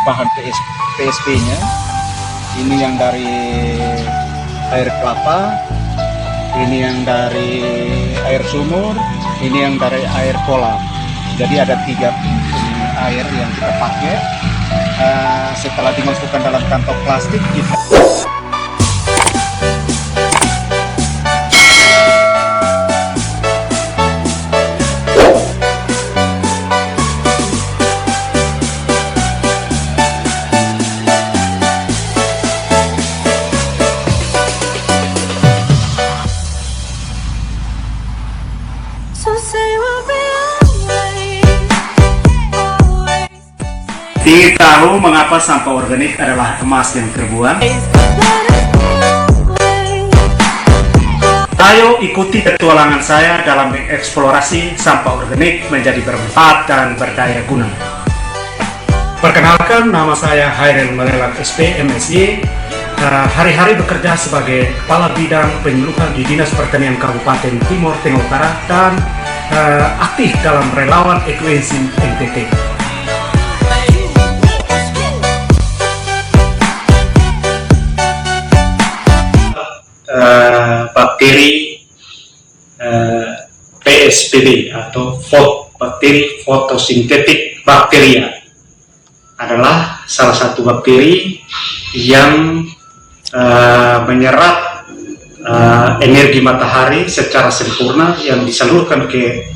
bahan PSP-nya. Ini yang dari air kelapa, ini yang dari air sumur, ini yang dari air kolam. Jadi ada 3 air yang kita pakai. Setelah dimasukkan dalam kantong plastik, kita ingin tahu mengapa sampah organik adalah emas yang terbuang? Ayo ikuti petualangan saya dalam mengeksplorasi sampah organik menjadi bermanfaat dan berdaya guna. Perkenalkan, nama saya Hairil Malelang SP MSy. Hari-hari bekerja sebagai Kepala Bidang Penyuluhan di Dinas Pertanian Kabupaten Timur Tengah Utara dan aktif dalam relawan ekoenzim NTT. Bakteri PSBB atau bakteri fotosintetik bakteria adalah salah satu bakteri yang menyerap energi matahari secara sempurna yang disalurkan ke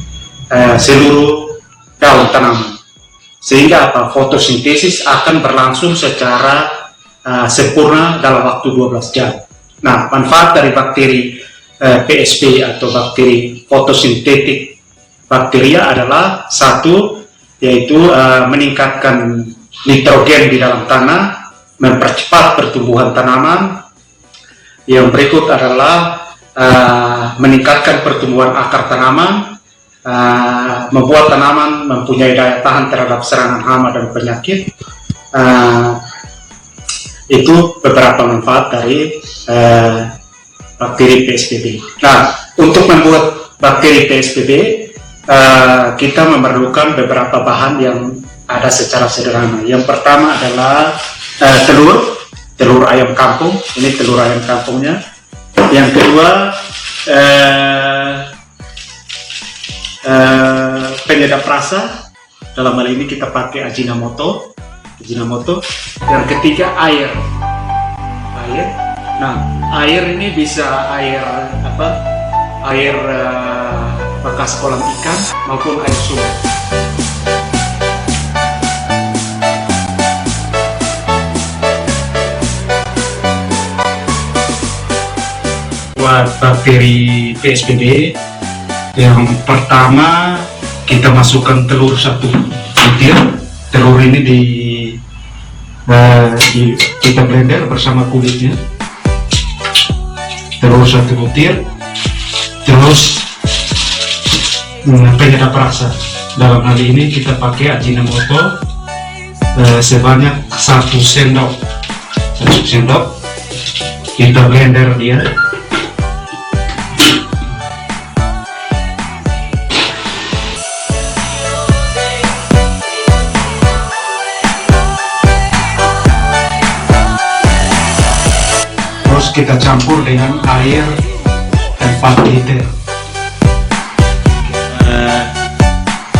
seluruh daun tanaman, sehingga fotosintesis akan berlangsung secara sempurna dalam waktu 12 jam. Nah, manfaat dari bakteri PSB atau bakteri fotosintetik bakteria adalah satu, yaitu meningkatkan nitrogen di dalam tanah, mempercepat pertumbuhan tanaman. Yang berikut adalah meningkatkan pertumbuhan akar tanaman, membuat tanaman mempunyai daya tahan terhadap serangan hama dan penyakit. Itu beberapa manfaat dari bakteri PSBB. Nah, untuk membuat bakteri PSBB, kita memerlukan beberapa bahan yang ada secara sederhana. Yang pertama adalah telur ayam kampung. Ini telur ayam kampungnya. Yang kedua, penyedap rasa. Dalam hal ini kita pakai Ajinomoto. Yang ketiga, air. Nah, air ini bisa air bekas kolam ikan maupun air sumur. Buat bakteri PSBB, yang pertama kita masukkan telur 1 butir. Telur ini kita blender bersama kulitnya. Telur 1 butir, terus penyedap rasa. Dalam hal ini kita pakai Ajinomoto sebanyak 1 sendok. Kita blender dia. Terus kita campur dengan air 4 liter.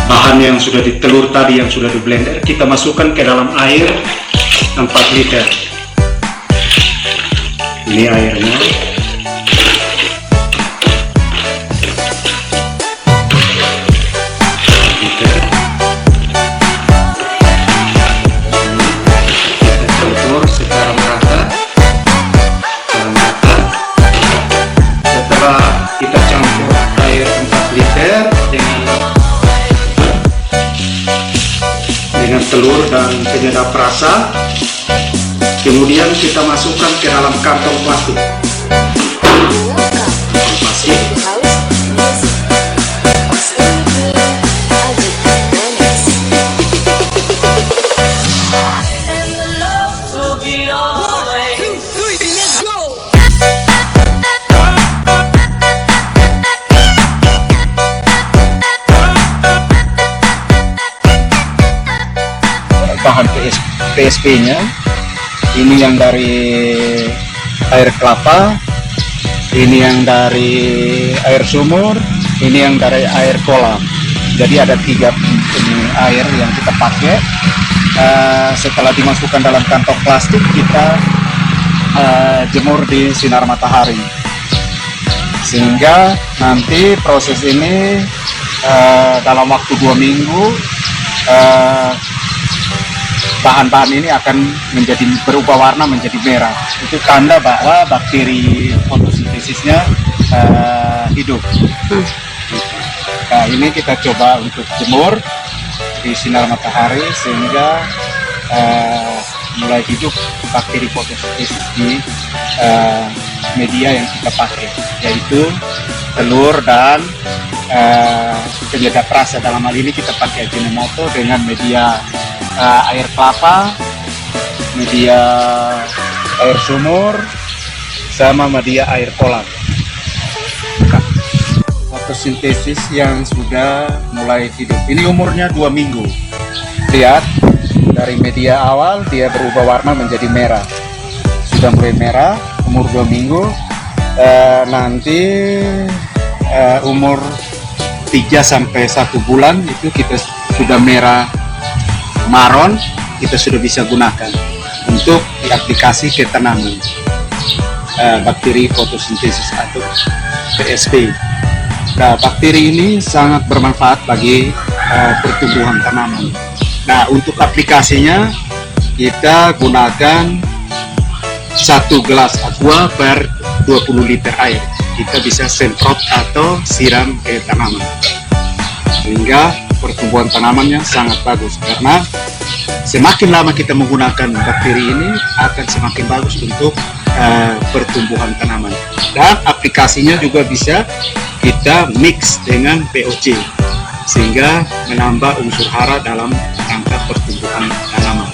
Bahan yang sudah ditelur tadi yang sudah di blender kita masukkan ke dalam air 4 liter. Ini airnya. Telur dan penyedap rasa, kemudian kita masukkan ke dalam kantong plastik. bahan PSP-nya. Ini yang dari air kelapa, ini yang dari air sumur, ini yang dari air kolam. Jadi ada 3 air yang kita pakai. Setelah dimasukkan dalam kantong plastik, kita jemur di sinar matahari, sehingga nanti proses ini dalam waktu 2 minggu bahan-bahan ini akan berubah warna menjadi merah. Itu tanda bahwa bakteri fotosintesisnya hidup. Nah, ini kita coba untuk jemur di sinar matahari sehingga mulai hidup bakteri fotosintesis di media yang kita pakai, yaitu telur dan penyedap rasa. Dalam hal ini kita pakai Ajinomoto dengan media air kelapa, media air sumur, sama media air kolam. Fotosintesis yang sudah mulai hidup. Ini umurnya 2 minggu. Lihat, dari media awal dia berubah warna menjadi merah. Sudah mulai merah, umur 2 minggu. Nanti umur 3 sampai 1 bulan itu kita sudah merah maron, kita sudah bisa gunakan untuk diaplikasi ke tanaman, bakteri fotosintesis atau PSP. Nah, bakteri ini sangat bermanfaat bagi pertumbuhan tanaman. Nah, untuk aplikasinya kita gunakan 1 gelas aqua per 20 liter air. Kita bisa semprot atau siram ke tanaman, sehingga pertumbuhan tanamannya sangat bagus, karena semakin lama kita menggunakan bakteri ini akan semakin bagus untuk pertumbuhan tanaman. Dan aplikasinya juga bisa kita mix dengan POC sehingga menambah unsur hara dalam rangka pertumbuhan tanaman.